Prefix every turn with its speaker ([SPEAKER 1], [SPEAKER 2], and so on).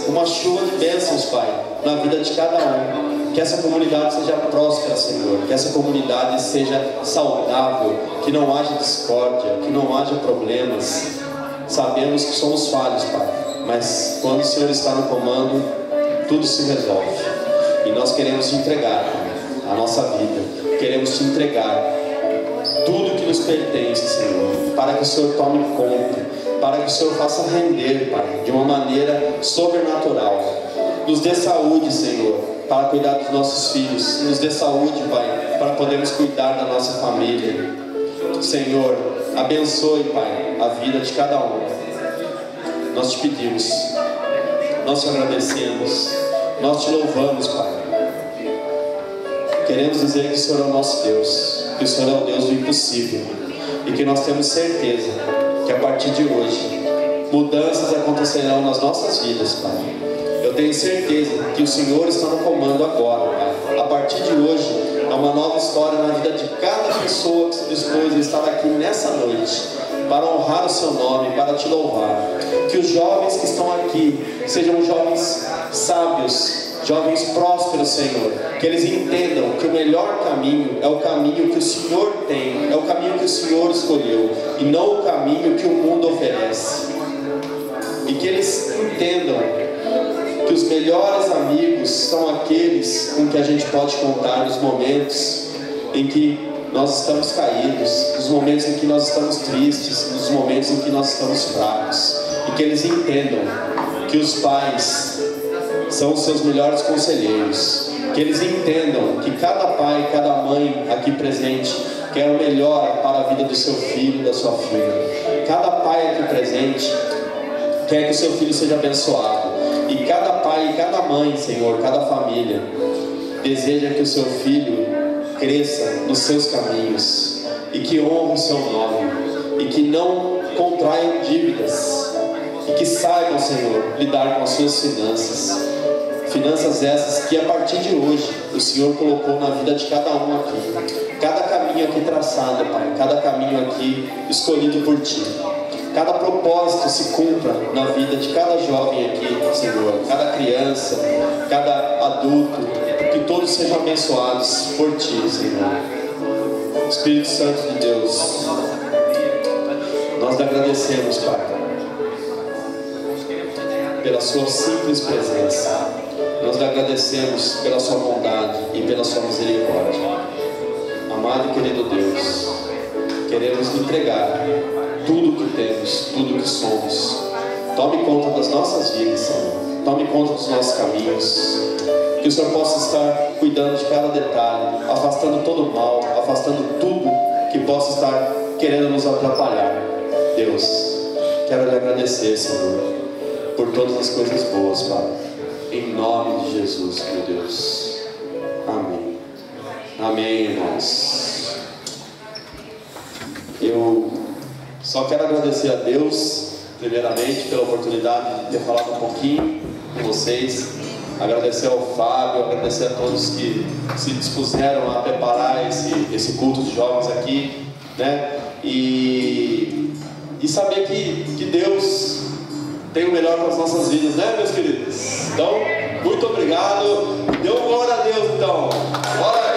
[SPEAKER 1] uma chuva de bênçãos, Pai, na vida de cada um. Que essa comunidade seja próspera, Senhor. Que essa comunidade seja saudável. Que não haja discórdia, que não haja problemas. Sabemos que somos falhos, Pai, mas quando o Senhor está no comando, tudo se resolve. E nós queremos te entregar, Pai, a nossa vida. Queremos te entregar tudo que nos pertence, Senhor, para que o Senhor tome conta, para que o Senhor faça render, Pai, de uma maneira sobrenatural. Nos dê saúde, Senhor, para cuidar dos nossos filhos. Nos dê saúde, Pai, para podermos cuidar da nossa família. Senhor, abençoe, Pai, a vida de cada um. Nós te pedimos, nós te agradecemos, nós te louvamos, Pai. Queremos dizer que o Senhor é o nosso Deus, que o Senhor é o Deus do impossível, e que nós temos certeza que a partir de hoje mudanças acontecerão nas nossas vidas, Pai. Eu tenho certeza que o Senhor está no comando agora, Pai. A partir de hoje é uma nova história na vida de cada pessoa que se dispôs a estar aqui nessa noite para honrar o seu nome, para te louvar. Que os jovens que estão aqui sejam jovens sábios, jovens prósperos, Senhor. Que eles entendam que o melhor caminho é o caminho que o Senhor tem, é o caminho que o Senhor escolheu, e não o caminho que o mundo oferece. E que eles entendam que os melhores amigos são aqueles com que a gente pode contar nos momentos em que nós estamos caídos, nos momentos em que nós estamos tristes, nos momentos em que nós estamos fracos. E que eles entendam que os pais são os seus melhores conselheiros. Que eles entendam que cada pai, cada mãe aqui presente quer o melhor para a vida do seu filho e da sua filha. Cada pai aqui presente quer que o seu filho seja abençoado. E cada pai e cada mãe, Senhor, cada família deseja que o seu filho cresça nos seus caminhos e que honre o seu nome e que não contraiam dívidas e que saibam, Senhor, lidar com as suas finanças. Finanças essas que a partir de hoje o Senhor colocou na vida de cada um aqui. Cada caminho aqui traçado, Pai, cada caminho aqui escolhido por Ti. Cada propósito se cumpra na vida de cada jovem aqui, Senhor, cada criança, cada adulto, que todos sejam abençoados por Ti, Senhor. Espírito Santo de Deus, nós te agradecemos, Pai, pela Sua simples presença. Nós te agradecemos pela Sua bondade e pela Sua misericórdia. Amado e querido Deus, queremos te entregar tudo que temos, tudo que somos. Tome conta das nossas vidas, Senhor. Tome conta dos nossos caminhos. Que o Senhor possa estar cuidando de cada detalhe, afastando todo o mal, afastando tudo que possa estar querendo nos atrapalhar. Deus, quero lhe agradecer, Senhor, por todas as coisas boas, Pai. Em nome de Jesus, meu Deus. Amém. Amém, irmãos. Eu só quero agradecer a Deus, primeiramente, pela oportunidade de ter falado um pouquinho com vocês. Agradecer ao Fábio, agradecer a todos que se dispuseram a preparar esse culto de jovens aqui, né? E saber que Deus tem o melhor para as nossas vidas, né, meus queridos? Então, muito obrigado. Deu glória a Deus, então. Glória a Deus.